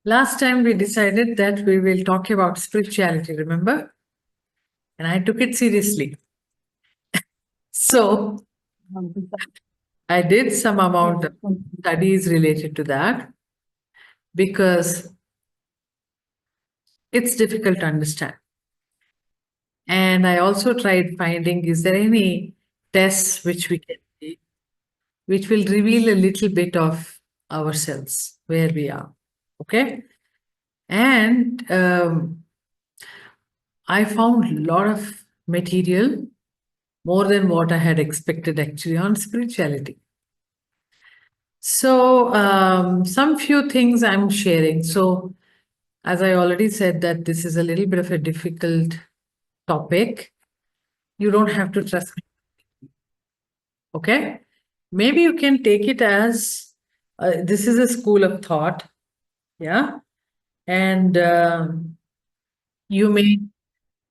Last time we decided that we will talk about spirituality, remember? And I took it seriously. So I did some amount of studies related to that because it's difficult to understand. And I also tried finding is there any tests which we can take, which will reveal a little bit of ourselves, where we are. Okay. And I found a lot of material, more than what I had expected actually, on spirituality. So, some few things I'm sharing. So, as I already said, that this is a little bit of a difficult topic. You don't have to trust me. Okay. Maybe you can take it as this is a school of thought. Yeah. And you may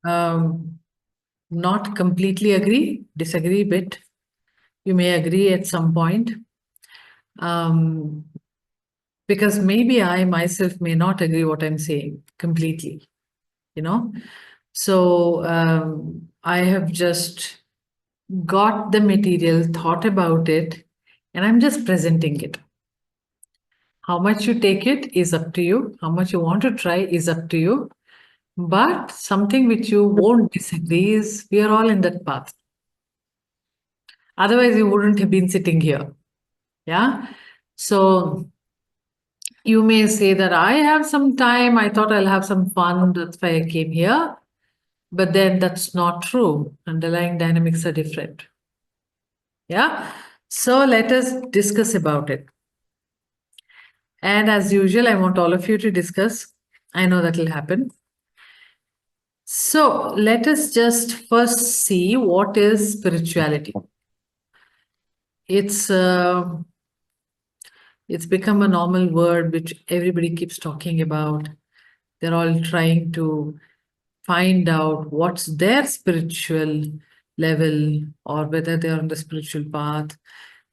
um, not completely agree, disagree a bit. You may agree at some point. Because maybe I myself may not agree what I'm saying completely, you know. So I have just got the material, thought about it, and I'm just presenting it. How much you take it is up to you. How much you want to try is up to you. But something which you won't disagree is we are all in that path. Otherwise, you wouldn't have been sitting here. Yeah. So you may say that I have some time. I thought I'll have some fun. That's why I came here. But then that's not true. Underlying dynamics are different. Yeah. So let us discuss about it. And as usual, I want all of you to discuss. I know that will happen. So let us just first see what is spirituality. It's uh, it's become a normal word which everybody keeps talking about. They're all trying to find out what's their spiritual level or whether they're on the spiritual path.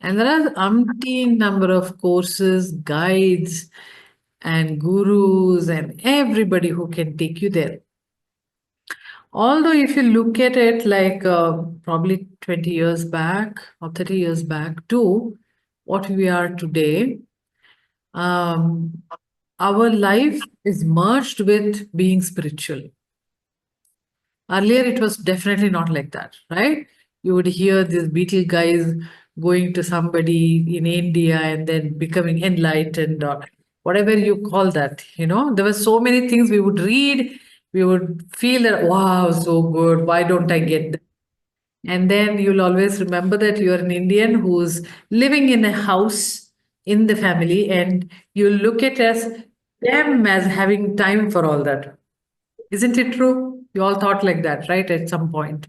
And there are umpteen number of courses, guides, and gurus, and everybody who can take you there. Although, if you look at it like probably 20 years back or 30 years back to what we are today, um, our life is merged with being spiritual. Earlier, it was definitely not like that, right? You would hear these Beatle guys going to somebody in India and then becoming enlightened or whatever you call that. There were so many things we would read. We would feel that, wow, so good. Why don't I get that? And then you'll always remember that you're an Indian who's living in a house in the family, and you look at them as having time for all that. Isn't it true? You all thought like that, right? At some point.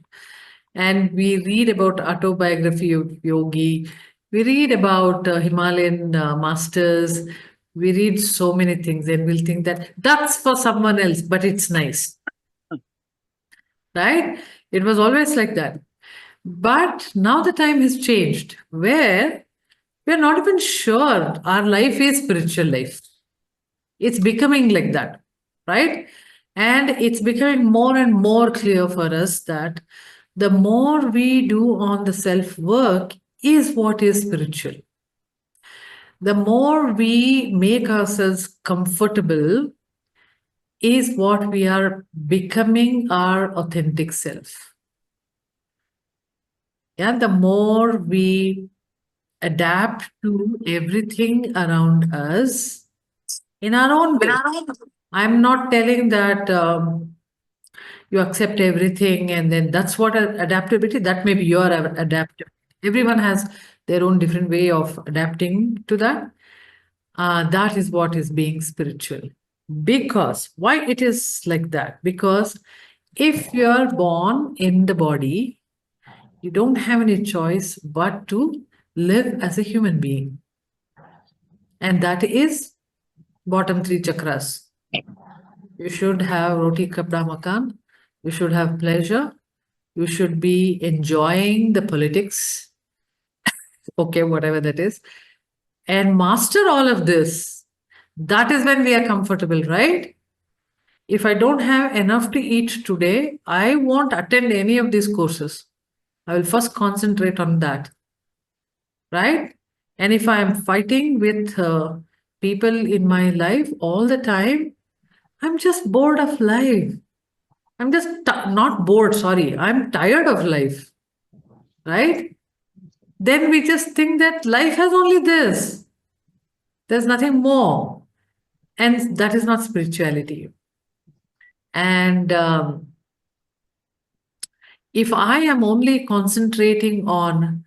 And we read about autobiography of yogi. We read about Himalayan masters. We read so many things, and we'll think that that's for someone else, but it's nice, right? It was always like that. But now the time has changed where we're not even sure our life is spiritual life. It's becoming like that, right? And it's becoming more and more clear for us that the more we do on the self work is what is spiritual. The more we make ourselves comfortable is what we are becoming our authentic self. Yeah, the more we adapt to everything around us in our own way. I'm not telling that you accept everything and then that's what adaptability, that may be your adaptability. Everyone has their own different way of adapting to that. That is what is being spiritual. Because why it is like that? Because if you are born in the body, you don't have any choice but to live as a human being. And that is bottom three chakras. You should have roti kapda makan. You should have pleasure. You should be enjoying the politics. Okay, whatever that is. And master all of this. That is when we are comfortable, right? If I don't have enough to eat today, I won't attend any of these courses. I will first concentrate on that, right? And if I am fighting with people in my life all the time, I'm just bored of life. I'm just not bored, sorry. I'm tired of life, right? Then we just think that life has only this, there's nothing more. And that is not spirituality. And if I am only concentrating on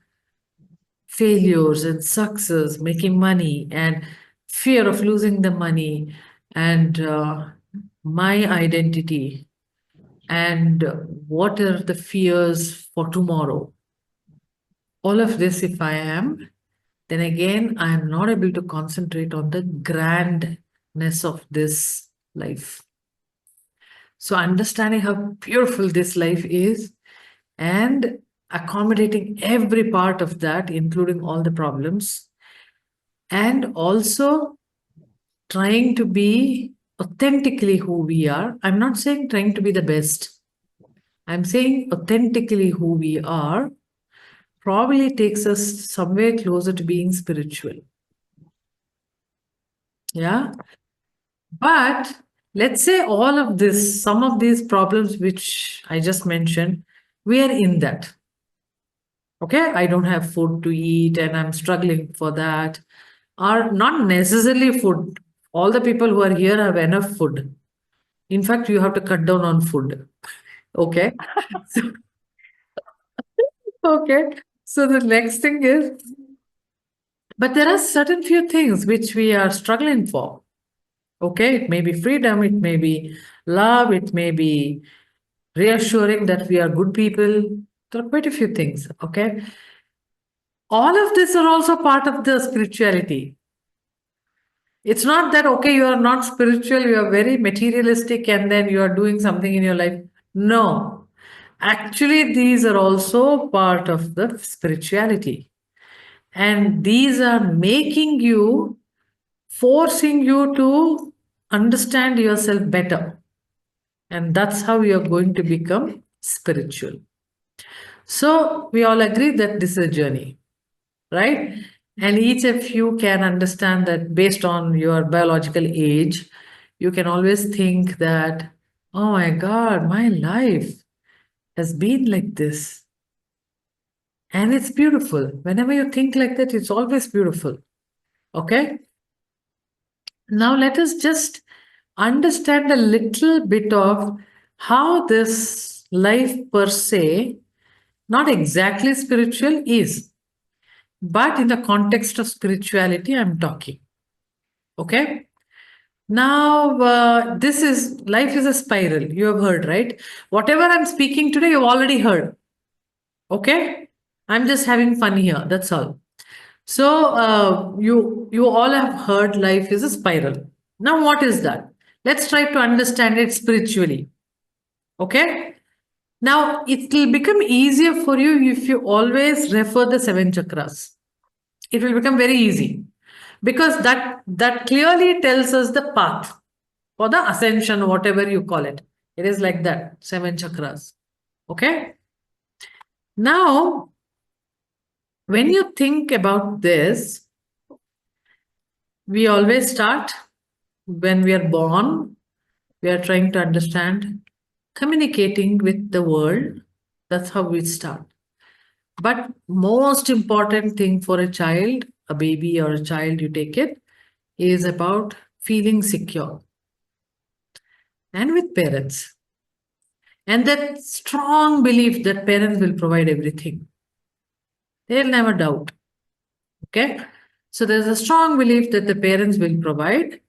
failures and success, making money, and fear of losing the money, and my identity, and what are the fears for tomorrow, all of this, if I am, then again, I am not able to concentrate on the grandness of this life. So, understanding how beautiful this life is and accommodating every part of that, including all the problems, and also trying to be authentically who we are. I'm not saying trying to be the best, I'm saying authentically who we are probably takes us somewhere closer to being spiritual. Yeah. But let's say all of this, some of these problems which I just mentioned, we are in that. Okay, I don't have food to eat and I'm struggling for that. Are not necessarily food. All the people who are here have enough food. In fact, you have to cut down on food. Okay. So, okay. So the next thing is, but there are certain few things which we are struggling for. Okay, it may be freedom, it may be love, it may be reassuring that we are good people. There are quite a few things. Okay. All of this are also part of the spirituality. It's not that, okay, you are not spiritual, you are very materialistic, and then you are doing something in your life. No. Actually, these are also part of the spirituality. And these are making you, forcing you to understand yourself better. And that's how you are going to become spiritual. So, we all agree that this is a journey, right? And each of you can understand that based on your biological age, you can always think that, oh my God, my life has been like this. And it's beautiful. Whenever you think like that, it's always beautiful. Okay? Now let us just understand a little bit of how this life per se, not exactly spiritual, is. But in the context of spirituality, I'm talking. Okay. Now, this is life is a spiral. You have heard, right? Whatever I'm speaking today, you've already heard. Okay. I'm just having fun here. That's all. So, you all have heard life is a spiral. Now, what is that? Let's try to understand it spiritually. Okay. Now, it will become easier for you if you always refer the seven chakras. It will become very easy because that clearly tells us the path for the ascension, whatever you call it. It is like that, seven chakras. Okay. Now, when you think about this, we always start when we are born, we are trying to understand communicating with the world. That's how we start. But most important thing for a child, a baby or a child, you take it, is about feeling secure and with parents. And that strong belief that parents will provide everything. They'll never doubt. Okay. So there's a strong belief that the parents will provide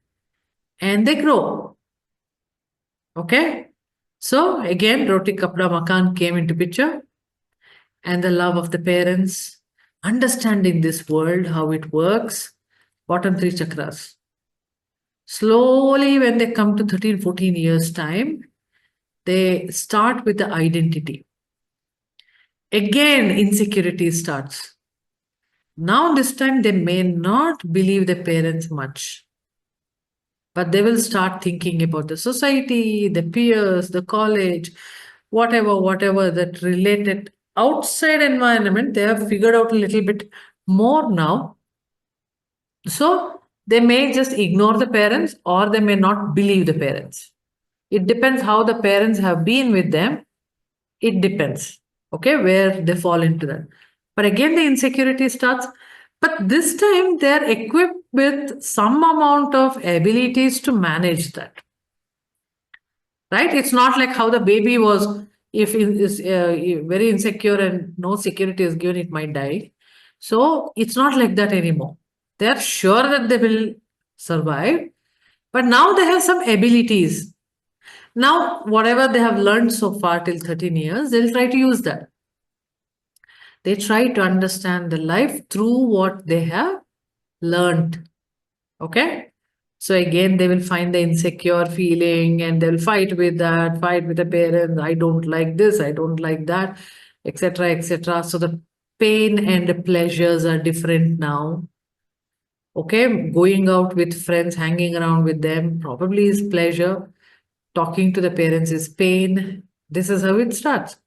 and they grow. Okay. So again, Roti Kapda Makan came into picture and the love of the parents, understanding this world, how it works, bottom three chakras. Slowly, when they come to 13, 14 years' time, they start with the identity. Again, insecurity starts. Now, this time, they may not believe the parents much. but they will start thinking about the society, the peers, the college, whatever that related outside environment. They have figured out a little bit more now. So they may just ignore the parents or they may not believe the parents. It depends how the parents have been with them. It depends, okay, where they fall into that. But again, the insecurity starts. But this time they're equipped with some amount of abilities to manage that, right? It's not like how the baby was, if it is very insecure and no security is given, it might die. So it's not like that anymore. They're sure that they will survive, but now they have some abilities. Now, whatever they have learned so far till 13 years, they'll try to use that. They try to understand the life through what they have learned. Okay? So again, they will find the insecure feeling and they'll fight with that, fight with the parents. I don't like this, I don't like that, etc., etc. So the pain and the pleasures are different now. Okay, going out with friends, hanging around with them probably is pleasure. Talking to the parents is pain. This is how it starts.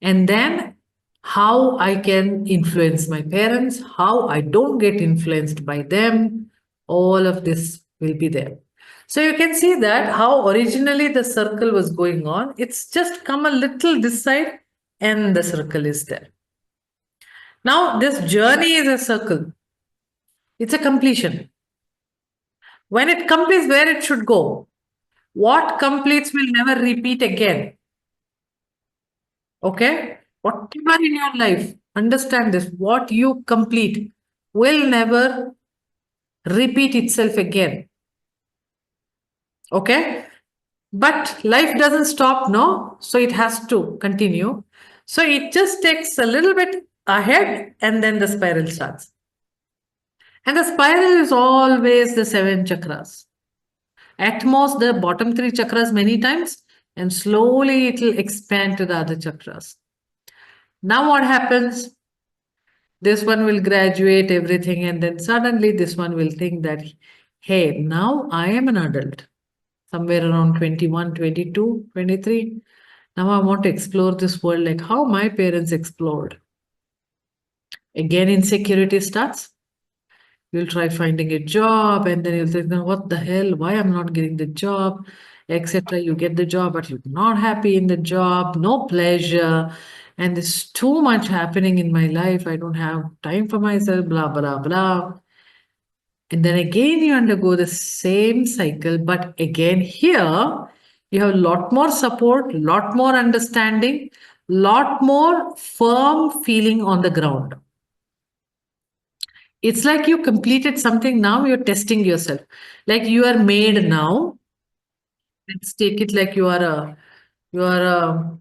And then how I can influence my parents, how I don't get influenced by them, all of this will be there. So you can see that how originally the circle was going on, it's just come a little this side and the circle is there. Now, this journey is a circle, it's a completion. When it completes where it should go, what completes will never repeat again. Okay? Whatever in your life, understand this. What you complete will never repeat itself again. Okay? But life doesn't stop, no? So it has to continue. So it just takes a little bit ahead and then the spiral starts. And the spiral is always the 7 chakras. At most, the bottom 3 chakras many times, and slowly it will expand to the other chakras. Now, what happens? This one will graduate everything, and then suddenly this one will think that, hey, now I am an adult, somewhere around 21, 22, 23. Now I want to explore this world like how my parents explored. Again, insecurity starts. You'll try finding a job, and then you'll think, "No, what the hell? Why I'm not getting the job, etc." You get the job, but you're not happy in the job, no pleasure, and there's too much happening in my life. I don't have time for myself, blah, blah, blah. And then again, you undergo the same cycle, but again, here you have a lot more support, lot more understanding, lot more firm feeling on the ground. It's like you completed something, now you're testing yourself. Like you are made now. Let's take it like you are a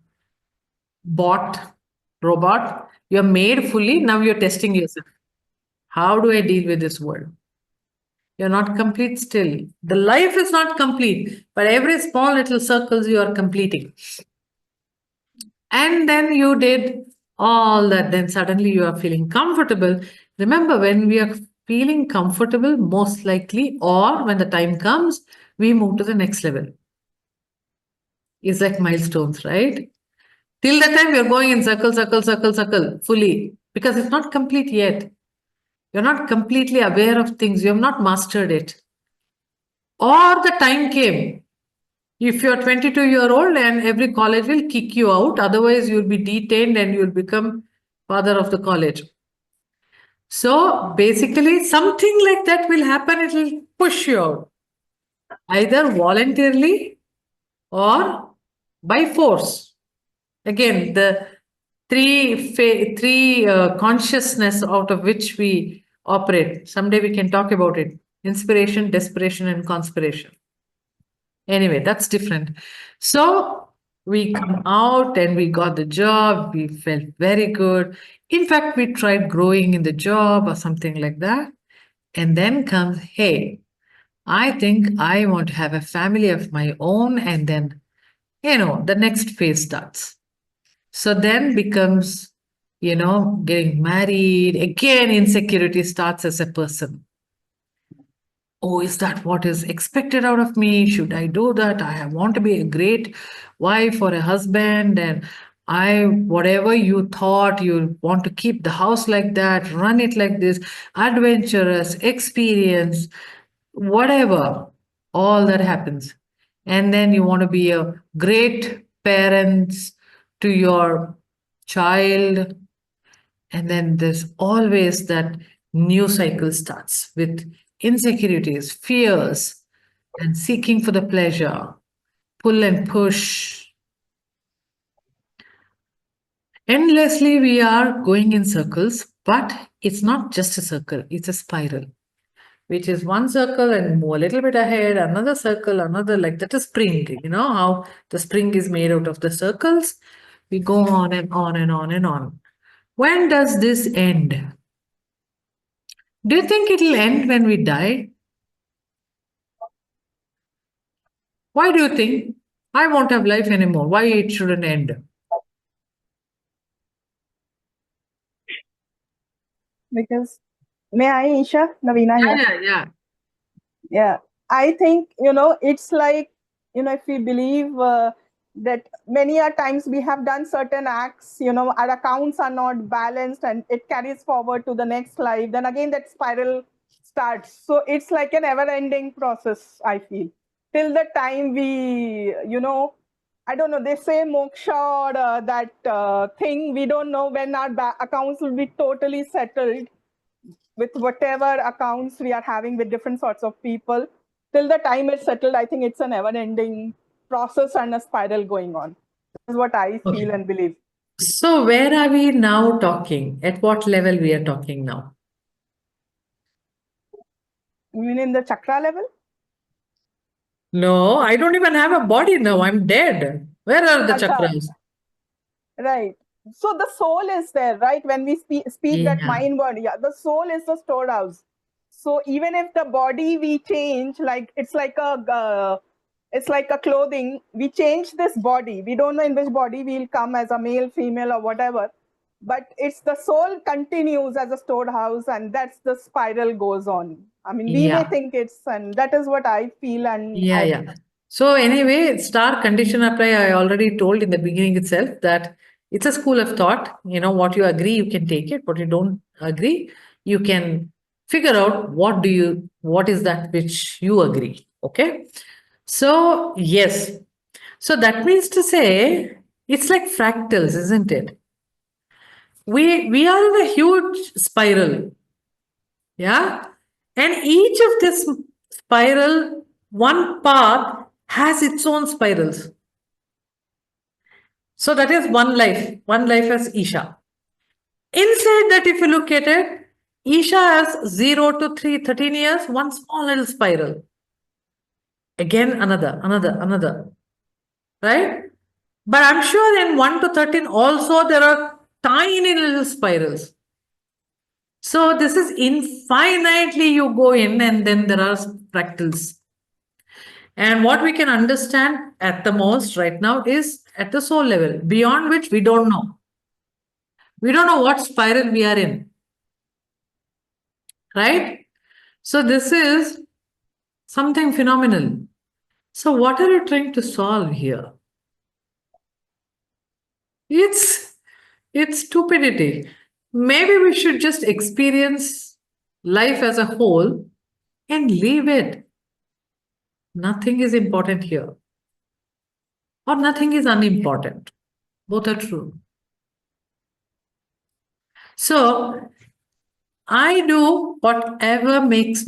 bot, robot. You're made fully, now you're testing yourself. How do I deal with this world? You're not complete still. The life is not complete, but every small little circles you are completing. And then you did all that, then suddenly you are feeling comfortable. Remember, when we are feeling comfortable, most likely, or when the time comes, we move to the next level. It's like milestones, right? Till that time, you're going in circle, circle, circle, circle, fully, because it's not complete yet. You're not completely aware of things, you have not mastered it. Or the time came. If you're 22-year-old and every college will kick you out, otherwise you'll be detained and you'll become father of the college. So basically, something like that will happen, it will push you out, either voluntarily or by force. Again, the three consciousness out of which we operate. Someday we can talk about it. Inspiration, desperation, and conspiration. Anyway, that's different. So we come out and we got the job. We felt very good. In fact, we tried growing in the job or something like that. And then comes, hey, I think I want to have a family of my own. And then, the next phase starts. So then becomes, getting married. Again, insecurity starts as a person. oh, is that what is expected out of me? Should I do that? Want to be a great wife or a husband, and whatever you thought, you want to keep the house like that, run it like this, adventurous, experience, whatever, all that happens. And then you want to be a great parents to your child, and then there's always that new cycle starts with insecurities, fears, and seeking for the pleasure, pull and push. Endlessly, we are going in circles, but it's not just a circle, it's a spiral, which is one circle and move a little bit ahead, another circle, another, like that is spring. You know how the spring is made out of the circles? We go on and on and on and on. When does this end? Do you think it'll end when we die? Why do you think I won't have life anymore? Why it shouldn't end? Because may I, Isha? Navina here. Yeah. Yeah, I think, it's like, if we believe that many a times we have done certain acts, our accounts are not balanced and it carries forward to the next life, then again that spiral starts. So it's like an ever ending process, I feel, till the time we, I don't know, they say moksha or that thing, we don't know when our accounts will be totally settled with whatever accounts we are having with different sorts of people. Till the time it's settled, I think it's a never ending process and a spiral going on. This is what I Okay. feel and believe. So where are we now talking? At what level we are talking now? You mean in the chakra level? No, I don't even have a body now. I'm dead. Where are the Acha, chakras? right. So the soul is there, right? When we speak that Yeah. mind word, yeah, the soul is the storehouse. So even if the body we change, like it's like a clothing, we change this body. We don't know in which body we'll come as a male, female, or whatever. But it's the soul continues as a storehouse, and that's the spiral goes on. I mean, we may Yeah. think and that is what I feel, and Yeah, I. yeah. So anyway, star condition apply, I already told in the beginning itself that it's a school of thought. You know, what you agree, you can take it. What you don't agree, you can figure out what is that which you agree. Okay. So yes. So that means to say it's like fractals, isn't it? We are in a huge spiral. Yeah. And each of this spiral, one path has its own spirals. So that is one life as Isha. Inside that, if you look at it, Isha has 0 to 3, 13 years, one small little spiral. Again, another, right? But I'm sure in 1 to 13 also there are tiny little spirals. So this is infinitely you go in and then there are fractals. And what we can understand at the most right now is at the soul level, beyond which we don't know. We don't know what spiral we are in, right? So this is something phenomenal. So what are you trying to solve here? It's it's stupidity. Maybe we should just experience life as a whole and leave it. Nothing is important here, or nothing is unimportant. Both are true. So I do whatever gives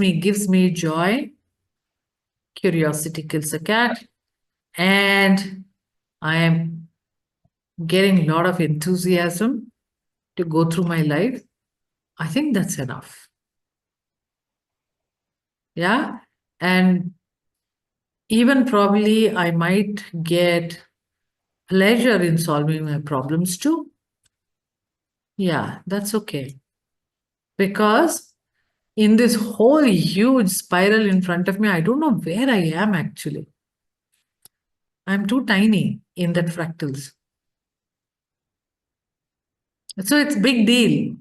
me joy. Curiosity kills a cat. And I am getting a lot of enthusiasm to go through my life. I think that's enough. Yeah. And even probably I might get pleasure in solving my problems too. Yeah, that's okay. Because in this whole huge spiral in front of me, I don't know where I am actually. I'm too tiny in that fractals. So it's big deal.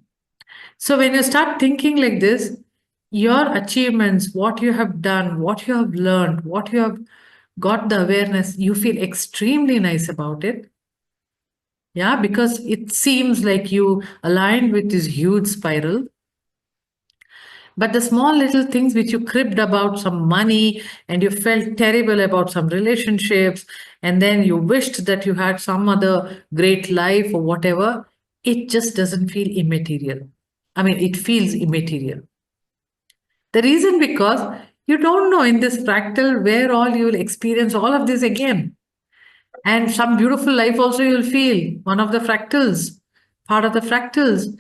So when you start thinking like this, your achievements, what you have done, what you have learned, what you have got the awareness, you feel extremely nice about it. Yeah, because it seems like you aligned with this huge spiral. But the small little things which you cribbed about some money and you felt terrible about some relationships, and then you wished that you had some other great life or whatever, it just doesn't feel immaterial. I mean, it feels immaterial. The reason because you don't know in this fractal where all you will experience all of this again. And some beautiful life also you'll feel, one of the fractals, part of the fractals.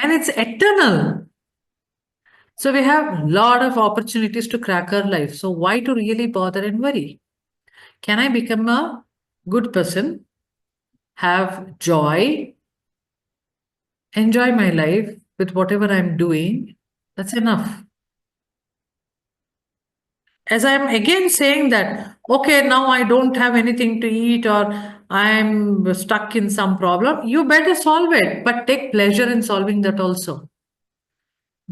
And it's eternal. So we have a lot of opportunities to crack our life. So why to really bother and worry? Can I become a good person, have joy, enjoy my life with whatever I'm doing? That's enough. As I'm again saying that, okay, now I don't have anything to eat or I'm stuck in some problem, you better solve it, but take pleasure in solving that also.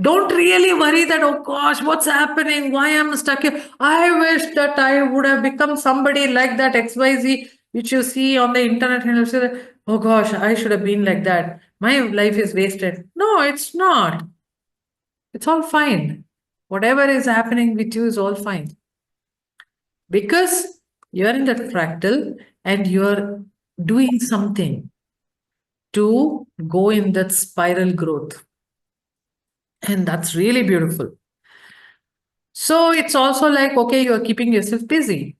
Don't really worry that, oh gosh, what's happening? Why am I stuck here? I wish that I would have become somebody like that XYZ, which you see on the internet, and you say, oh gosh, I should have been like that. My life is wasted. No, it's not. It's all fine. Whatever is happening with you is all fine. Because you're in that fractal and you're doing something to go in that spiral growth. And that's really beautiful. So it's also like, okay, you're keeping yourself busy.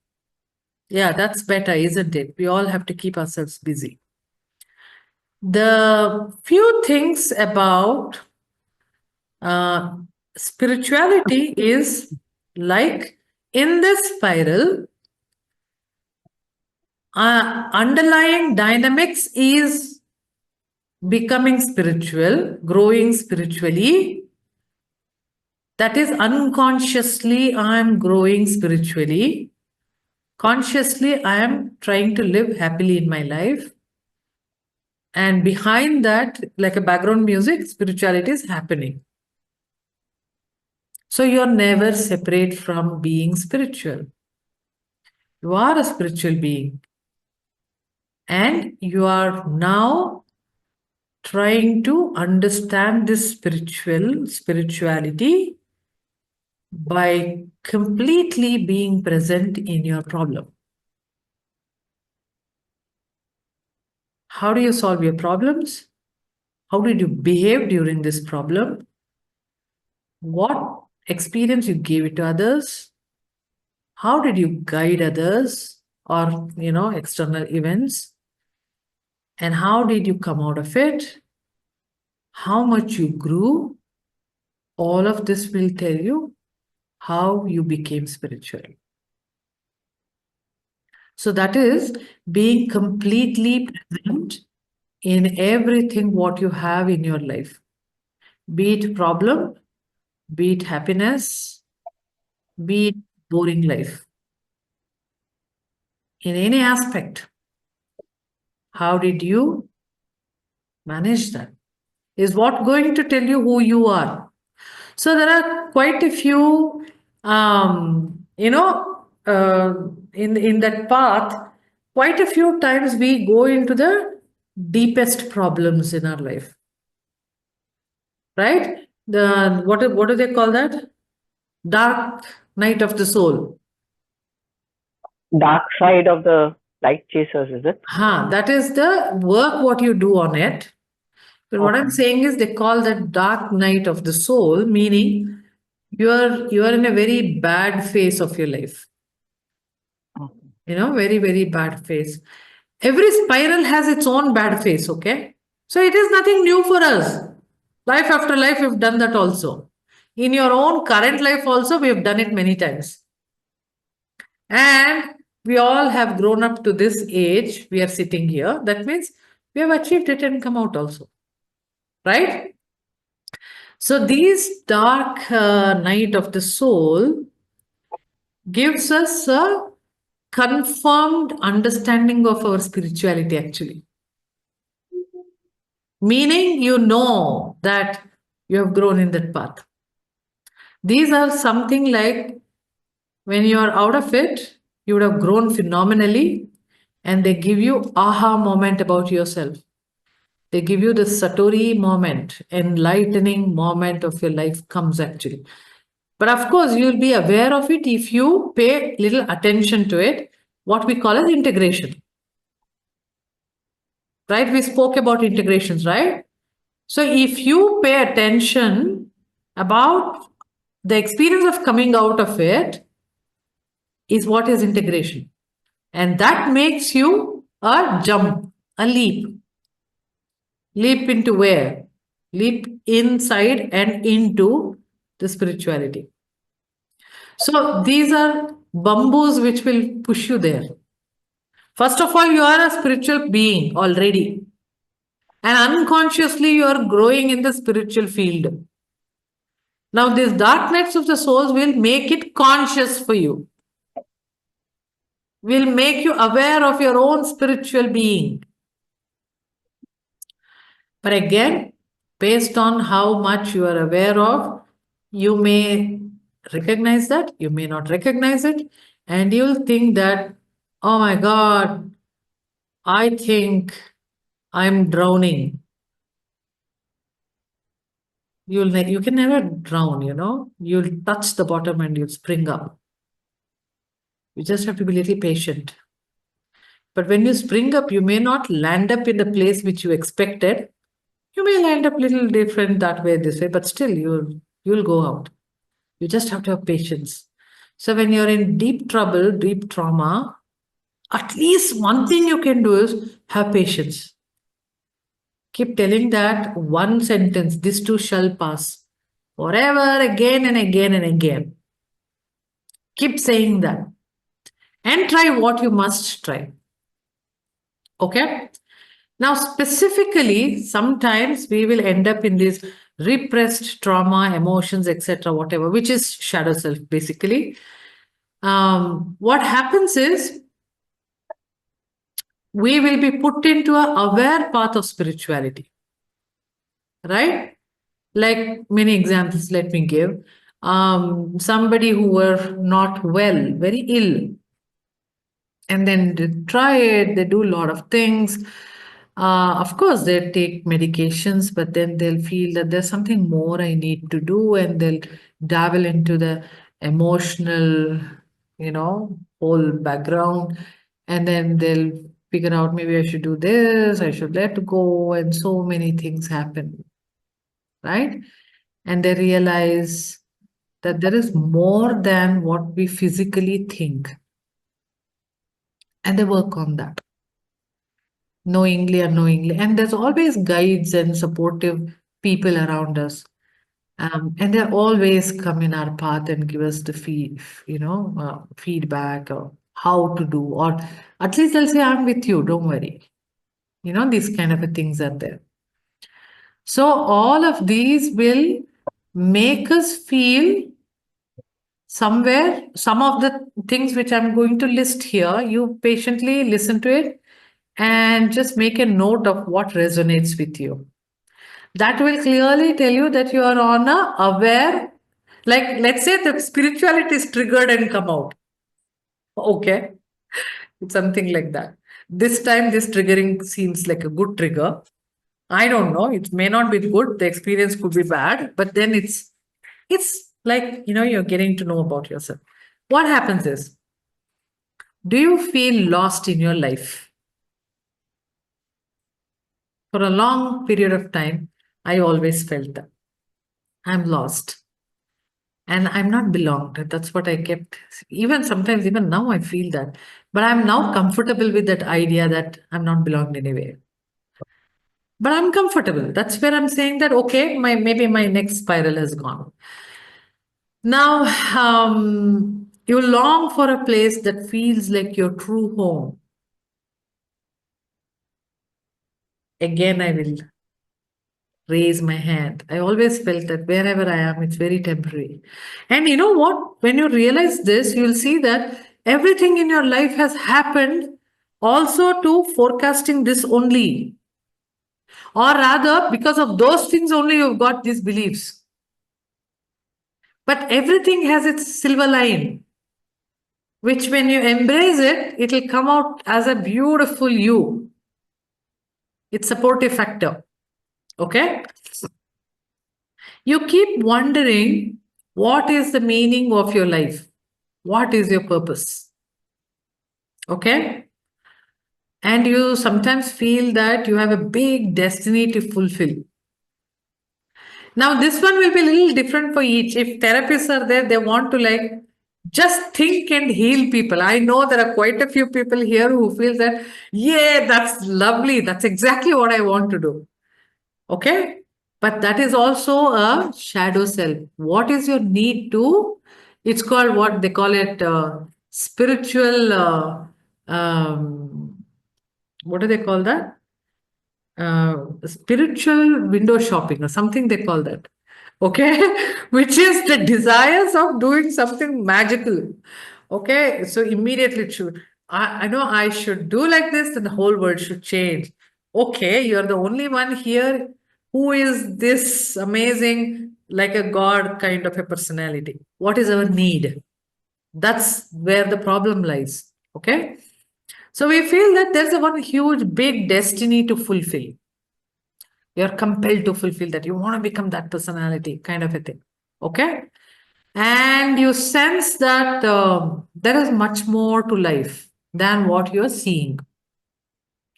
Yeah, that's better, isn't it? We all have to keep ourselves busy. The few things about uh, spirituality is like in this spiral, underlying dynamics is becoming spiritual, growing spiritually. That is unconsciously, I am growing spiritually. Consciously, I am trying to live happily in my life. And behind that, like a background music, spirituality is happening. So you're never separate from being spiritual. You are a spiritual being. And you are now trying to understand this spirituality by completely being present in your problem. How do you solve your problems? How did you behave during this problem? What experience you gave it to others? How did you guide others or, external events? And how did you come out of it? How much you grew? All of this will tell you how you became spiritual. So that is being completely present in everything what you have in your life, be it problem, be it happiness, be it boring life, in any aspect. How did you manage that? Is what going to tell you who you are. So there are quite a few, in that path, quite a few times we go into the deepest problems in our life, right? The what do they call that? Dark night of the soul. Dark side of the light chasers, is it? That is the work what you do on it. But what I'm saying is they call that dark night of the soul, meaning you are in a very bad phase of your life. Very, very bad phase. Every spiral has its own bad phase, okay? So it is nothing new for us. Life after life, we've done that also. In your own current life also, we have done it many times. And we all have grown up to this age. We are sitting here. That means we have achieved it and come out also. Right? So these dark night of the soul gives us a confirmed understanding of our spirituality actually. Meaning you know that you have grown in that path. These are something like when you are out of it, you would have grown phenomenally, and they give you aha moment about yourself. They give you the Satori moment, enlightening moment of your life comes actually. But of course, you'll be aware of it if you pay little attention to it, what we call as integration. Right? We spoke about integrations, right? So if you pay attention about the experience of coming out of it, is what is integration. And that makes you a jump, a leap. Leap into where? Leap inside and into the spirituality. So these are bamboos which will push you there. First of all, you are a spiritual being already. And unconsciously, you are growing in the spiritual field. Now, these dark nights of the souls will make it conscious for you, will make you aware of your own spiritual being. But again, based on how much you are aware of, you may recognize that, you may not recognize it, and you'll think that, oh my God, I think I'm drowning. You can never drown, You'll touch the bottom and you'll spring up. You just have to be a little patient. But when you spring up, you may not land up in the place which you expected. You may land up a little different that way, this way, but still you'll go out. You just have to have patience. So when you're in deep trouble, deep trauma, at least one thing you can do is have patience. Keep telling that one sentence, this too shall pass. Forever, again and again and again. Keep saying that. And try what you must try. Okay? Now, specifically, sometimes we will end up in this repressed trauma, emotions, etc., whatever, which is shadow self, basically. What happens is we will be put into a aware path of spirituality, right? Like many examples, let me give. Somebody who were not well, very ill, and then they try it, they do a lot of things. Of course, they take medications, but then they'll feel that there's something more I need to do, and they'll dabble into the emotional, whole background, and then they'll figure out maybe I should do this, I should let go, and so many things happen, right? And they realize that there is more than what we physically think, and they work on that knowingly, unknowingly. And there's always guides and supportive people around us. And they always come in our path and give us the feedback or how to do, or at least they'll say, I'm with you, don't worry. These kind of things are there. So all of these will make us feel somewhere, some of the things which I'm going to list here, you patiently listen to it and just make a note of what resonates with you. That will clearly tell you that you are on a aware, like let's say the spirituality is triggered and come out. Okay. It's something like that. This time this triggering seems like a good trigger. I don't know. It may not be good. The experience could be bad, but then it's like, you're getting to know about yourself. What happens is, do you feel lost in your life? For a long period of time, I always felt that I'm lost and I'm not belonged. That's what I kept. Even sometimes, even now, I feel that. But I'm now comfortable with that idea that I'm not belonged anywhere. But I'm comfortable. That's where I'm saying that, okay, maybe my next spiral has gone. Now, you long for a place that feels like your true home. Again, I will raise my hand. I always felt that wherever I am, it's very temporary. And you know what? When you realize this, you'll see that everything in your life has happened also to forecasting this only. Or rather, because of those things only, you've got these beliefs. But everything has its silver line, which when you embrace it, it'll come out as a beautiful you. It's supportive factor. Okay? You keep wondering what is the meaning of your life? What is your purpose? Okay? And you sometimes feel that you have a big destiny to fulfill. Now, this one will be a little different for each. If therapists are there, they want to like just think and heal people. I know there are quite a few people here who feel that, yeah, that's lovely. That's exactly what I want to do. Okay. But that is also a shadow self. What is your need to? It's called what they call it spiritual. What do they call that? Spiritual window shopping or something they call that. Okay, which is the desires of doing something magical. Okay, so immediately it should. I know I should do like this, and the whole world should change. Okay, you're the only one here who is this amazing, like a god kind of a personality. What is our need? That's where the problem lies. Okay, so we feel that there's a one huge, big destiny to fulfill. You're compelled to fulfill that. You want to become that personality, kind of a thing. Okay. And you sense that there is much more to life than what you're seeing.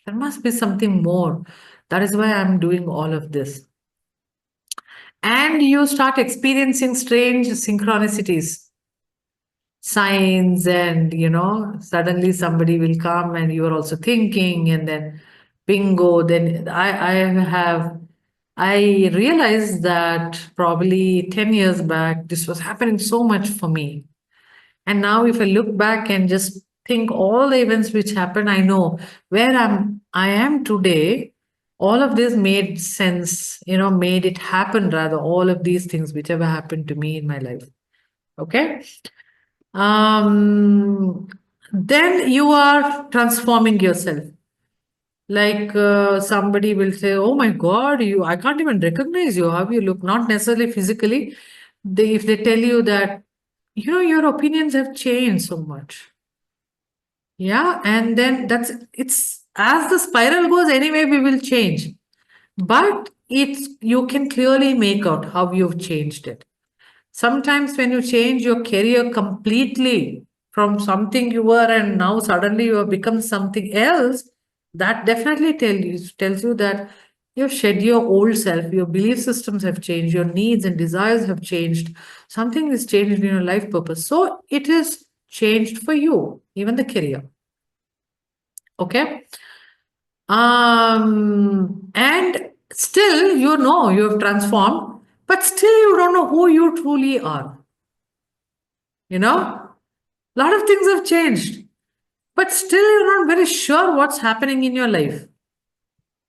There must be something more. That is why I'm doing all of this. And you start experiencing strange synchronicities, signs, and suddenly somebody will come and you are also thinking, and then bingo. Then I realized that probably 10 years back, this was happening so much for me. And now, if I look back and just think all the events which happened, I know where I am today. All of this made sense, made it happen rather, all of these things, whichever happened to me in my life. Okay. Um, then you are transforming yourself. Like somebody will say, "Oh my God, I can't even recognize you. How you look?" Not necessarily physically. If they tell you that, your opinions have changed so much. Yeah, and then it's as the spiral goes. Anyway, we will change, but you can clearly make out how you've changed it. Sometimes when you change your career completely from something you were and now suddenly you have become something else, that definitely tells you that you've shed your old self, your belief systems have changed, your needs and desires have changed, something is changed in your life purpose. So it is changed for you, even the career. Okay. And still, you have transformed, but still you don't know who you truly are. A lot of things have changed, but still you're not very sure what's happening in your life.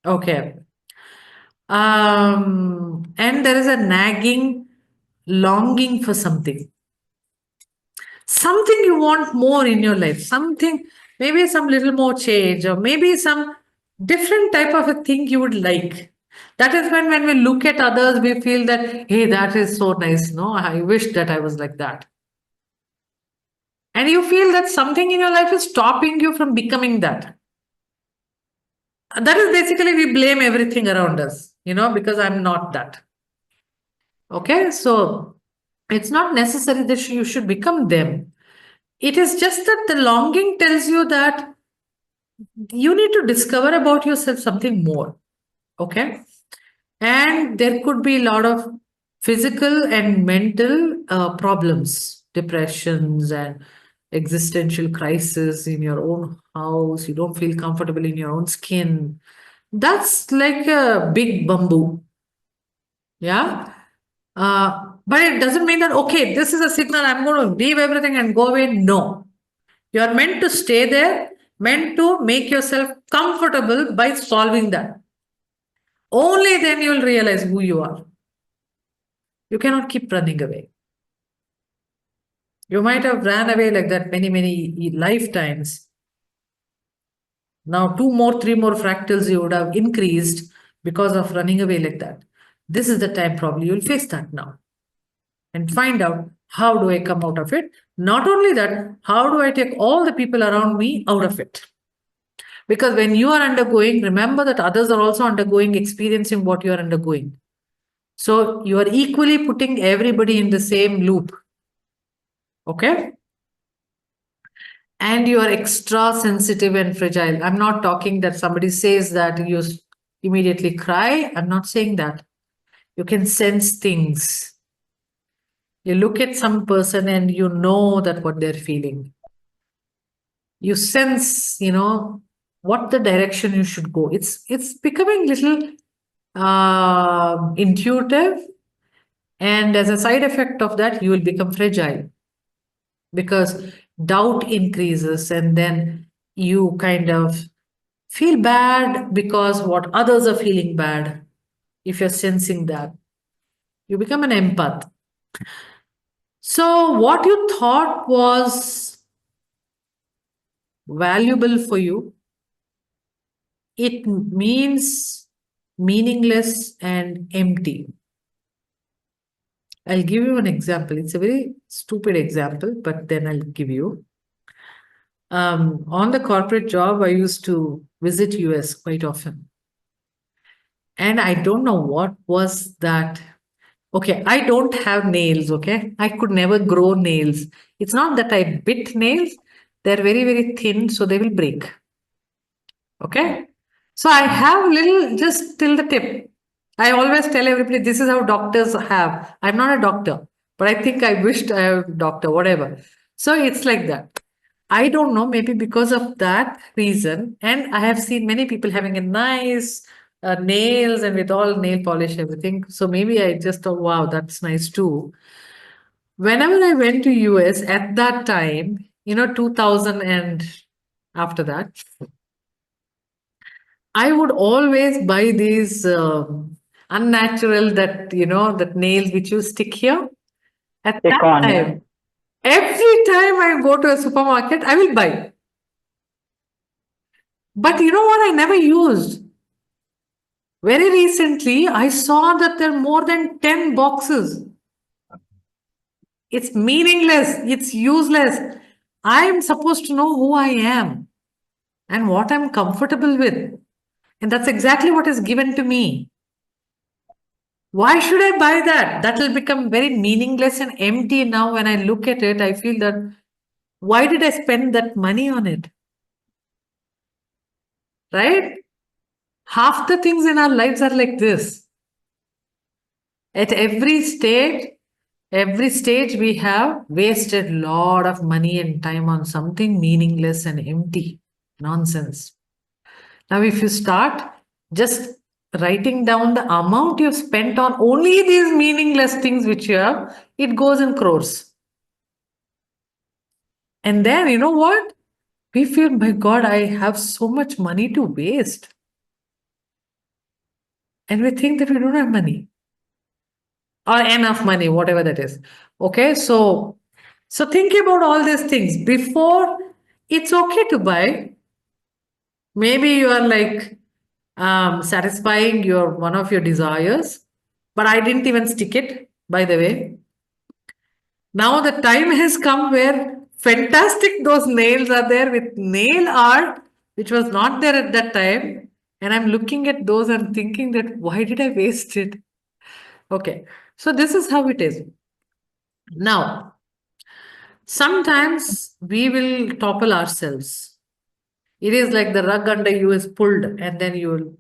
Okay. And there is a nagging longing for something you want more in your life, something, maybe some little more change, or maybe some different type of a thing you would like. That is when we look at others, we feel that, hey, that is so nice. No, I wish that I was like that. And you feel that something in your life is stopping you from becoming that. That is basically we blame everything around us, because I'm not that. Okay, so it's not necessary that you should become them. It is just that the longing tells you that you need to discover about yourself something more. Okay, and there could be a lot of physical and mental problems, depressions, and existential crisis in your own house. You don't feel comfortable in your own skin. That's like a big bamboo. Yeah. But it doesn't mean that, okay, this is a signal, I'm going to leave everything and go away. No. You are meant to stay there, meant to make yourself comfortable by solving that. Only then you will realize who you are. You cannot keep running away. You might have ran away like that many, many lifetimes. Now, 2 more, 3 more fractals you would have increased because of running away like that. This is the time probably you'll face that now. and find out how do I come out of it. Not only that, how do I take all the people around me out of it? Because when you are undergoing, remember that others are also undergoing, experiencing what you are undergoing. So you are equally putting everybody in the same loop. Okay? And you are extra sensitive and fragile. I'm not talking that somebody says that you immediately cry. I'm not saying that. You can sense things. You look at some person and you know that what they're feeling. You sense, what the direction you should go. It's becoming little intuitive, and as a side effect of that, you will become fragile because doubt increases, and then you kind of feel bad because what others are feeling bad. If you're sensing that, you become an empath. So, what you thought was valuable for you, it means meaningless and empty. I'll give you an example. It's a very stupid example, but then I'll give you. On the corporate job, I used to visit US quite often. And I don't know what was that. Okay, I don't have nails, okay? I could never grow nails. It's not that I bit nails, they're very, very thin, so they will break. Okay? So I have little just till the tip. I always tell everybody this is how doctors have. I'm not a doctor, but I think I wished I were a doctor, whatever. So it's like that. I don't know, maybe because of that reason. And I have seen many people having a nice nails and with all nail polish, everything. So maybe I just thought, wow, that's nice too. Whenever I went to US at that time, 2000 and after that, I would always buy these unnatural that nails which you stick here. At Stick that on, yeah. time, every time I go to a supermarket, I will buy. But you know what? I never used. Very recently, I saw that there are more than 10 boxes. It's meaningless. It's useless. I'm supposed to know who I am and what I'm comfortable with. And that's exactly what is given to me. Why should I buy that? That will become very meaningless and empty now. When I look at it, I feel that why did I spend that money on it? Right? Half the things in our lives are like this. At every stage we have wasted a lot of money and time on something meaningless and empty. Nonsense. Now, if you start just writing down the amount you've spent on only these meaningless things which you have, it goes in crores. And then, you know what? We feel, my God, I have so much money to waste. And we think that we don't have money or enough money, whatever that is. Okay, so think about all these things before. It's okay to buy. Maybe you are like satisfying one of your desires, but I didn't even stick it, by the way. Now the time has come where fantastic those nails are there with nail art, which was not there at that time. And I'm looking at those and thinking that why did I waste it? Okay, so this is how it is. Now, sometimes we will topple ourselves. It is like the rug under you is pulled and then you will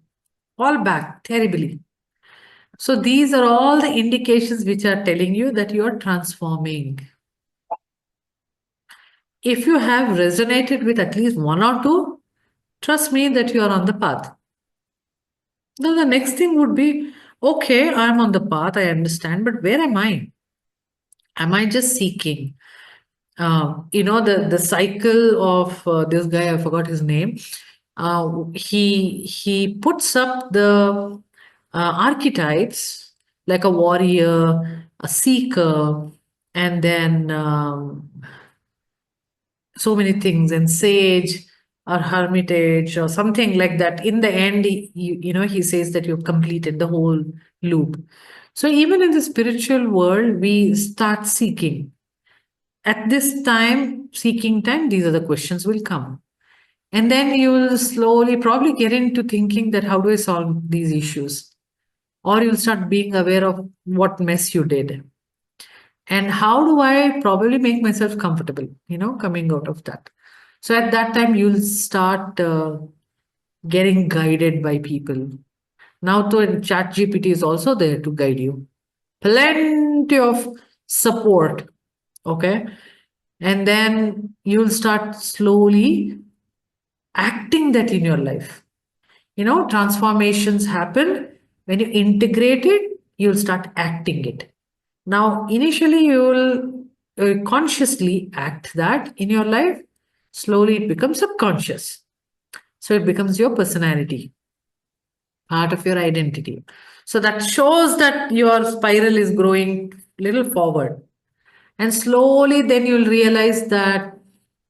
fall back terribly. So these are all the indications which are telling you that you are transforming. If you have resonated with at least one or two, trust me that you are on the path. Now the next thing would be, okay, I'm on the path, I understand, but where am I? Am I just seeking? The cycle of this guy, I forgot his name. He puts up the archetypes like a warrior, a seeker, and then so many things, and sage or hermitage or something like that. In the end, he says that you've completed the whole loop. So even in the spiritual world, we start seeking. At this time, seeking time, these are the questions will come. And then you will slowly probably get into thinking that how do I solve these issues? Or you'll start being aware of what mess you did. And how do I probably make myself comfortable, coming out of that. So at that time, you'll start getting guided by people. Now, Chat GPT is also there to guide you. Plenty of support. Okay. And then you'll start slowly acting that in your life. Transformations happen when you integrate it, you'll start acting it. Now, initially, you'll consciously act that in your life. Slowly, it becomes subconscious. So, it becomes your personality, part of your identity. So, that shows that your spiral is growing little forward. And slowly, then you'll realize that,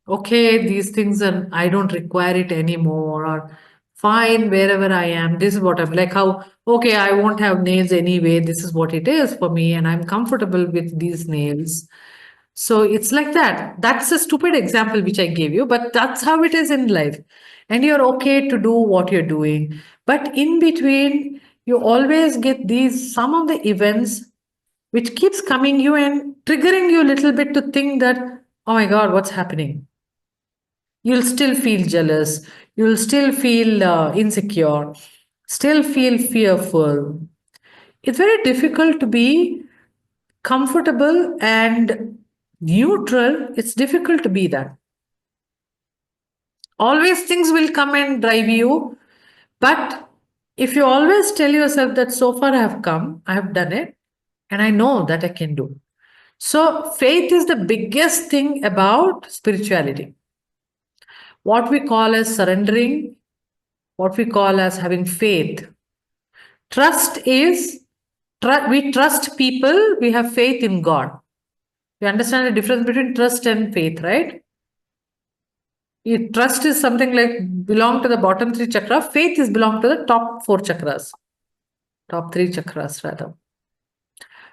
okay, these things are, I don't require it anymore, or fine, wherever I am, this is what I'm like. How, okay, I won't have nails anyway. This is what it is for me, and I'm comfortable with these nails. So it's like that. That's a stupid example which I gave you, but that's how it is in life. And you're okay to do what you're doing. But in between, you always get these, some of the events which keeps coming you and triggering you a little bit to think that, oh my God, what's happening? You'll still feel jealous. You'll still feel insecure, still feel fearful. It's very difficult to be comfortable and neutral. It's difficult to be that. Always things will come and drive you. But if you always tell yourself that so far I have come, I have done it, and I know that I can do. So, faith is the biggest thing about spirituality. What we call as surrendering, what we call as having faith. Trust is, we trust people, we have faith in God. You understand the difference between trust and faith, right? Trust is something like belong to the bottom three chakra. Faith is belong to the top four chakras. Top three chakras, rather.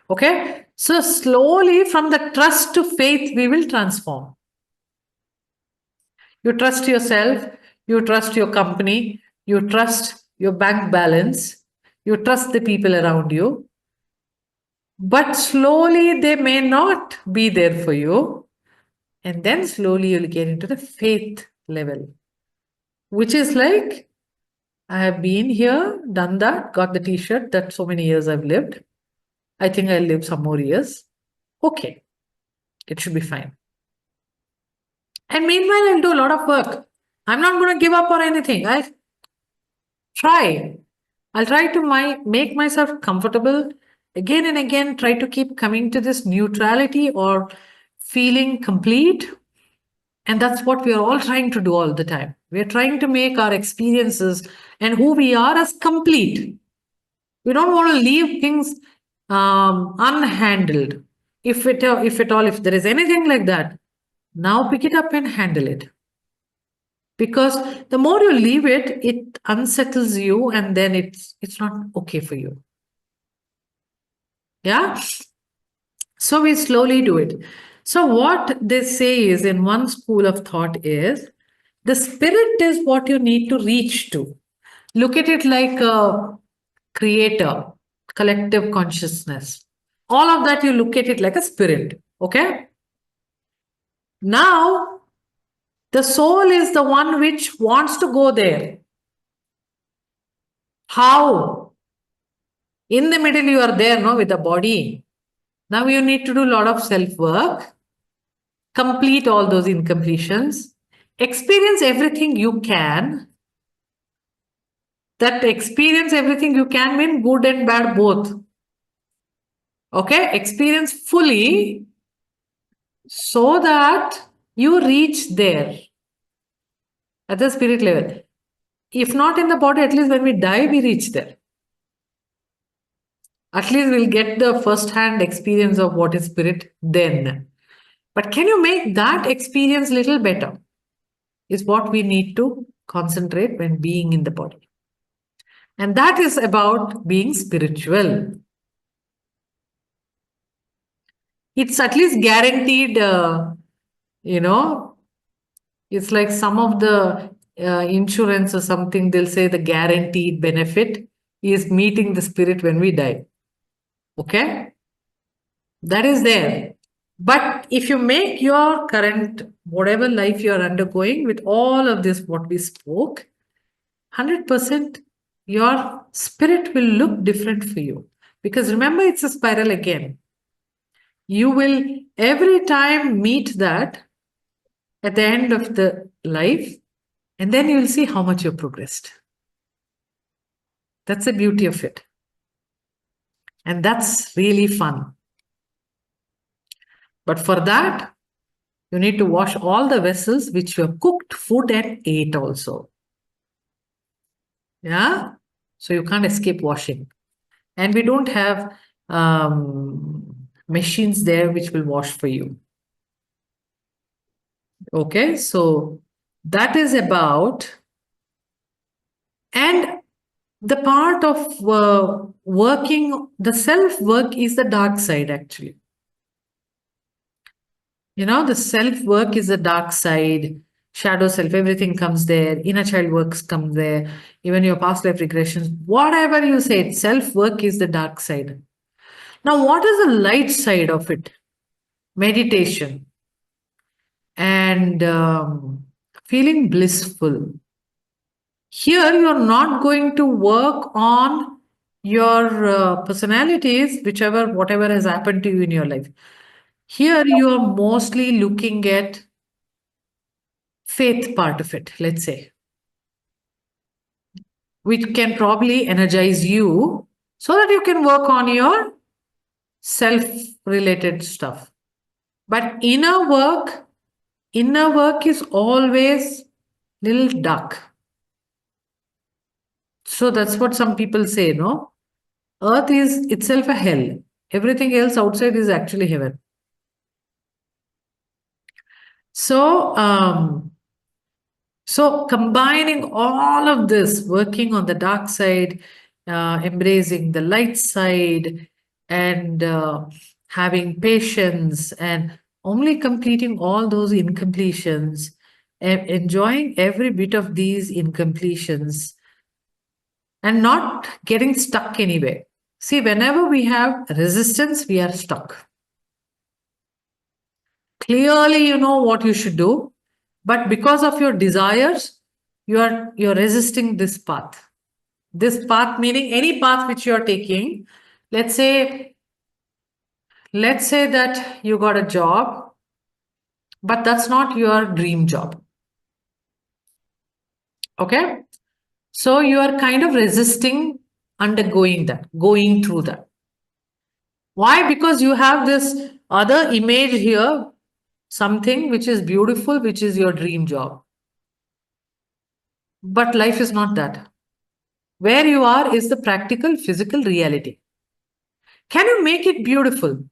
Okay? So slowly from the trust to faith, we will transform. You trust yourself, you trust your company, you trust your bank balance, you trust the people around you. But slowly they may not be there for you. And then slowly you'll get into the faith level, which is like, I have been here, done that, got the t shirt that so many years I've lived. I think I'll live some more years. Okay, it should be fine. And meanwhile, I'll do a lot of work. I'm not going to give up or anything. I'll try. I'll try to make myself comfortable again and again, try to keep coming to this neutrality or feeling complete. And that's what we are all trying to do all the time. We are trying to make our experiences and who we are as complete. We don't want to leave things unhandled. If there is anything like that, now pick it up and handle it. Because the more you leave it, it unsettles you, and then it's not okay for you. Yeah. So we slowly do it. So what they say is, in one school of thought, is the spirit is what you need to reach to. Look at it like a creator, collective consciousness. All of that, you look at it like a spirit. Okay. Now, the soul is the one which wants to go there. How? In the middle, you are there, no, with the body. Now you need to do a lot of self-work, complete all those incompletions, experience everything you can. That experience everything you can mean good and bad both. Okay, experience fully so that you reach there at the spirit level. If not in the body, at least when we die, we reach there. At least we'll get the first-hand experience of what is spirit then. But can you make that experience little better? Is what we need to concentrate when being in the body. And that is about being spiritual. It's at least guaranteed, you know, it's like some of the insurance or something, they'll say the guaranteed benefit is meeting the spirit when we die. Okay? That is there. But if you make your current, whatever life you're undergoing with all of this, what we spoke, 100% your spirit will look different for you. Because remember, it's a spiral again. You will every time meet that at the end of the life, and then you'll see how much you've progressed. That's the beauty of it. And that's really fun. But for that, you need to wash all the vessels which you have cooked food and ate also. Yeah? So you can't escape washing. And we don't have machines there which will wash for you. Okay, so that is about, and the part of working, the self work is the dark side actually. You know, the self work is the dark side, shadow self, everything comes there, inner child works come there, even your past life regressions, whatever you say, self work is the dark side. Now, what is the light side of it? Meditation and feeling blissful. Here, you're not going to work on your personalities, whichever, whatever has happened to you in your life. Here, you're mostly looking at faith part of it, let's say, which can probably energize you so that you can work on your self related stuff. But inner work is always little dark. So that's what some people say, no? Earth is itself a hell. Everything else outside is actually heaven. So, so combining all of this, working on the dark side, embracing the light side, and having patience, and only completing all those incompletions, enjoying every bit of these incompletions, and not getting stuck anywhere. See, whenever we have resistance, we are stuck. Clearly, you know what you should do, but because of your desires, you're resisting this path. This path meaning any path which you are taking. Let's say that you got a job, but that's not your dream job. Okay? So you are kind of resisting undergoing that, going through that. Why? Because you have this other image here, something which is beautiful, which is your dream job. But life is not that. Where you are is the practical, physical reality. Can you make it beautiful?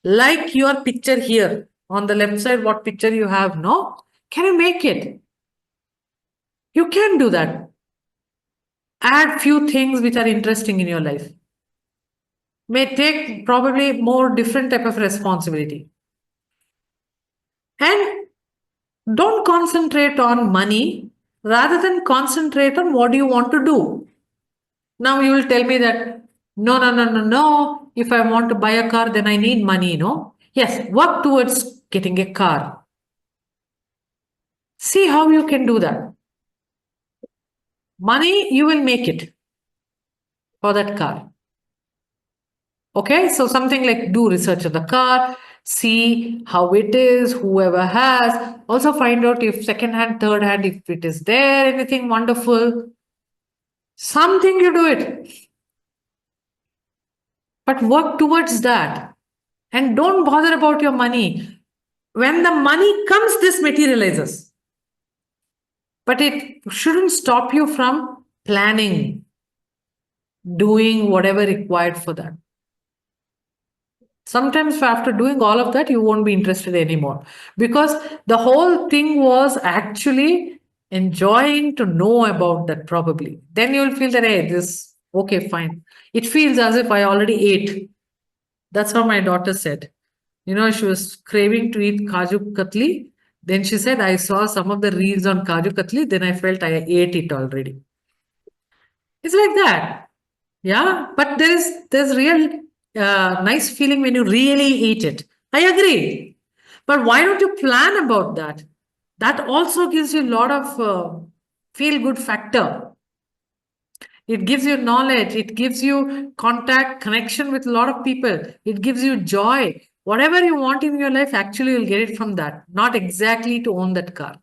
Like your picture here on the left side, what picture you have, no? Can you make it? You can do that. Add few things which are interesting in your life. May take probably more different type of responsibility. And don't concentrate on money, rather than concentrate on what you want to do. Now you will tell me that, no. If I want to buy a car, then I need money, no? Yes, work towards getting a car. See how you can do that. Money, you will make it for that car. Okay, so something like do research of the car, see how it is, whoever has. Also find out if second hand, third hand, if it is there, anything wonderful. Something you do it. But work towards that. And don't bother about your money. When the money comes, this materializes. But it shouldn't stop you from planning, doing whatever required for that. Sometimes after doing all of that, you won't be interested anymore. Because the whole thing was actually enjoying to know about that probably. Then you'll feel that, hey, this, okay, fine. It feels as if I already ate. That's how my daughter said. She was craving to eat Kaju Katli. Then she said, I saw some of the reels on Kaju Katli. Then I felt I ate it already. It's like that. Yeah. But there's real nice feeling when you really eat it. I agree. But why don't you plan about that? That also gives you a lot of feel good factor. It gives you knowledge. It gives you contact, connection with a lot of people. It gives you joy. Whatever you want in your life, actually, you'll get it from that, not exactly to own that car.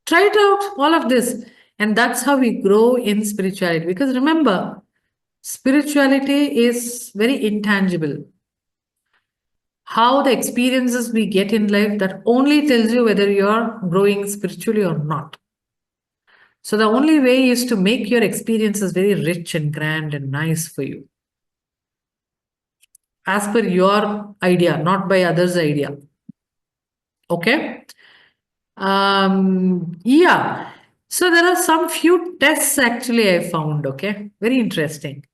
Try it out, all of this. And that's how we grow in spirituality. Because remember, spirituality is very intangible. How the experiences we get in life, that only tells you whether you're growing spiritually or not. So the only way is to make your experiences very rich and grand and nice for you, as per your idea, not by others' idea. Okay? Yeah. So there are some few tests actually I found, okay? Very interesting.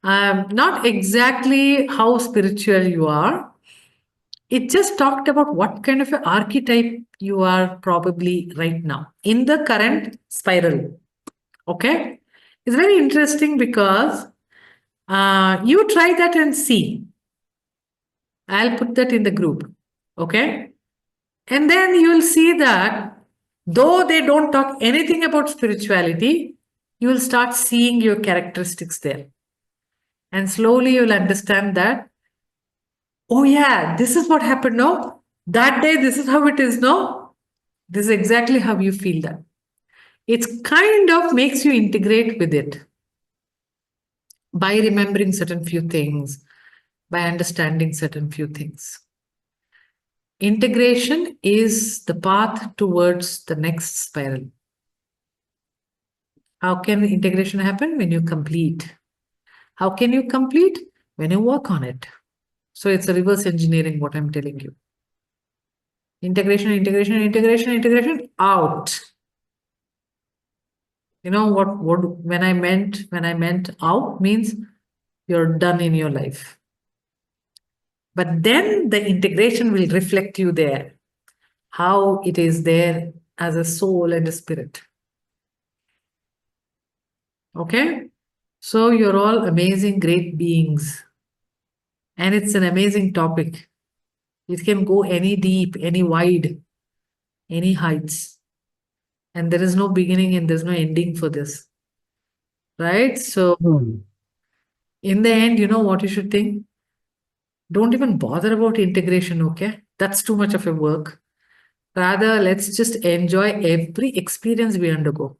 Not exactly how spiritual you are. It just talked about what kind of an archetype you are probably right now in the current spiral. Okay? It's very interesting because you try that and see. I'll put that in the group. Okay? And then you will see that though they don't talk anything about spirituality, you will start seeing your characteristics there. And slowly you will understand that, oh, yeah, this is what happened. No, that day, this is how it is. No, this is exactly how you feel that. It's kind of makes you integrate with it by remembering certain few things, by understanding certain few things. Integration is the path towards the next spiral. How can integration happen? When you complete. How can you complete? When you work on it. So it's a reverse engineering, what I'm telling you. Integration, integration, integration, integration, out. You know what when I meant out means you're done in your life. But then the integration will reflect you there, how it is there as a soul and a spirit. Okay? So you're all amazing, great beings. And it's an amazing topic. It can go any deep, any wide, any heights. And there is no beginning and there's no ending for this. Right? So, in the end, you know what you should think? Don't even bother about integration, okay? That's too much of a work. Rather, let's just enjoy every experience we undergo.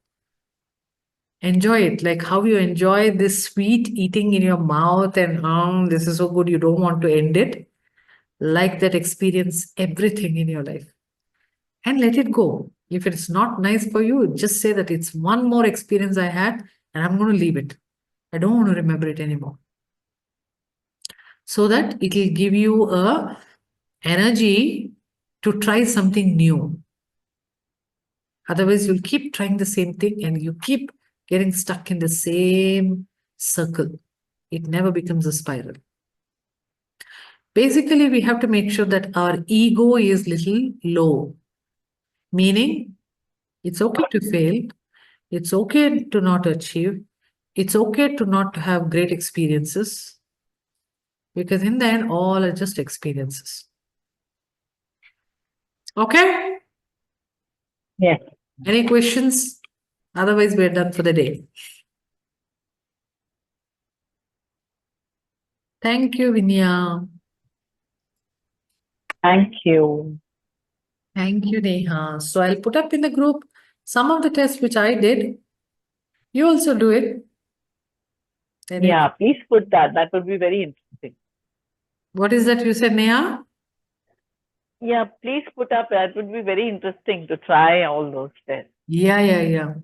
Enjoy it, like how you enjoy this sweet eating in your mouth and this is so good, you don't want to end it. Like that, experience everything in your life and let it go. If it's not nice for you, just say that it's one more experience I had and I'm going to leave it. I don't want to remember it anymore. So that it will give you a energy to try something new. Otherwise, you'll keep trying the same thing and you keep getting stuck in the same circle. It never becomes a spiral. Basically, we have to make sure that our ego is little low, meaning it's okay to fail. It's okay to not achieve. It's okay to not have great experiences because in the end, all are just experiences. Okay? Yes. Any questions? Otherwise, we're done for the day. Thank you, Vinya. Thank you. Thank you, Neha. So I'll put up in the group some of the tests which I did. You also do it. Then Yeah, please put that. That would be very interesting. What is that you said, Neha? Yeah, please put up. That would be very interesting to try all those tests. Yeah.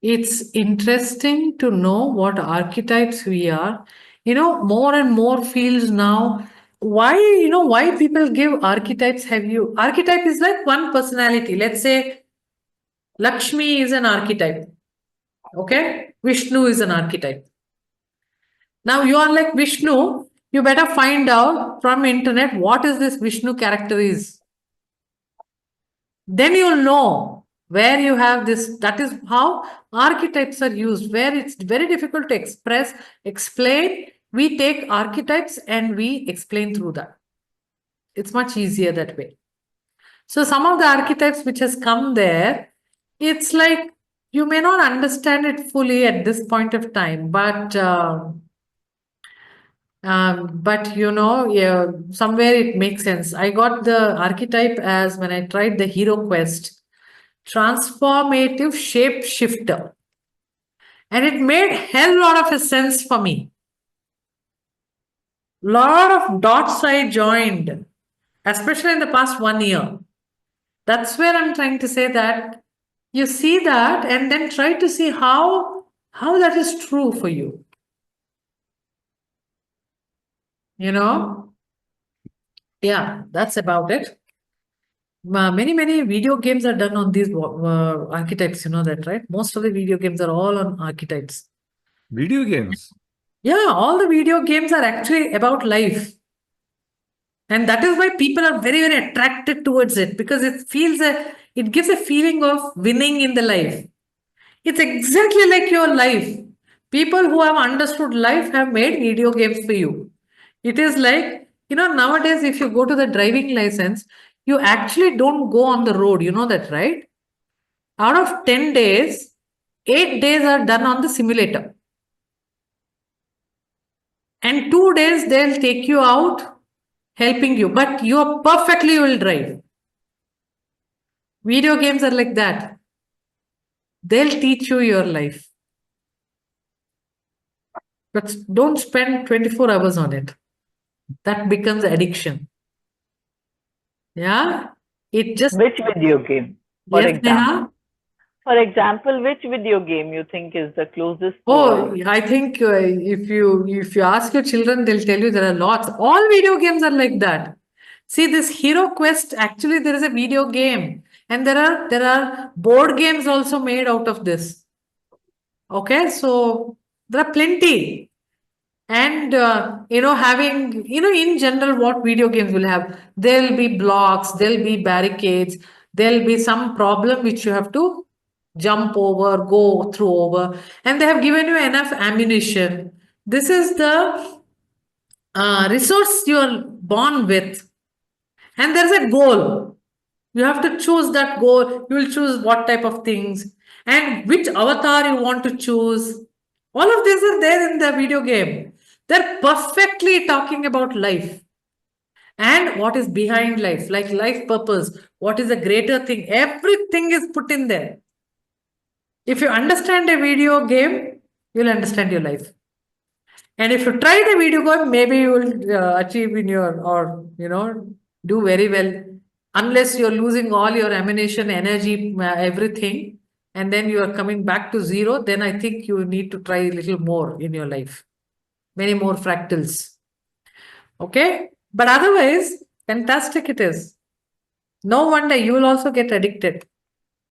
It's interesting to know what archetypes we are. More and more fields now. Why people give archetypes? Archetype is like one personality. Let's say Lakshmi is an archetype. Okay? Vishnu is an archetype. Now you are like Vishnu, you better find out from internet what is this Vishnu character is. Then you'll know where you have this. That is how archetypes are used, where it's very difficult to express, explain. We take archetypes and we explain through that. It's much easier that way. So some of the archetypes which has come there, it's like you may not understand it fully at this point of time, but you know, yeah, somewhere it makes sense. I got the archetype as when I tried the hero quest, transformative shapeshifter, and it made hell lot of a sense for me. Lot of dots I joined, especially in the past 1 year. That's where I'm trying to say that you see that and then try to see how that is true for you. You know? Yeah, that's about it. Many video games are done on these archetypes, you know that, right? Most of the video games are all on archetypes. Video games. Yeah, all the video games are actually about life. And that is why people are very, very attracted towards it, because it gives a feeling of winning in the life. It's exactly like your life. People who have understood life have made video games for you. It is like, you know, nowadays, if you go to the driving license, you actually don't go on the road. You know that, right? Out of 10 days, 8 days are done on the simulator. And 2 days, they'll take you out helping you, but you perfectly will drive. Video games are like that. They'll teach you your life. But don't spend 24 hours on it. That becomes addiction. Yeah? It just, Which video game, for yes, example? Neha? For example, which video game you think is the closest to Oh, I think if you ask your children, they'll tell you there are lots. All video games are like that. See, this Hero Quest, actually, there is a video game. And there are board games also made out of this. Okay, so there are plenty. And having, in general, what video games will have, there'll be blocks, there'll be barricades, there'll be some problem which you have to jump over, go through over, and they have given you enough ammunition. This is the resource you're born with, and there's a goal. You have to choose that goal. You will choose what type of things and which avatar you want to choose. All of these are there in the video game. They're perfectly talking about life and what is behind life, like life purpose. What is a greater thing? Everything is put in there. If you understand a video game, you'll understand your life. And if you try the video game, maybe you will achieve do very well. Unless you're losing all your ammunition, energy, everything, and then you are coming back to zero, then I think you need to try a little more in your life. Many more fractals. Okay? But otherwise, fantastic it is. No wonder you will also get addicted.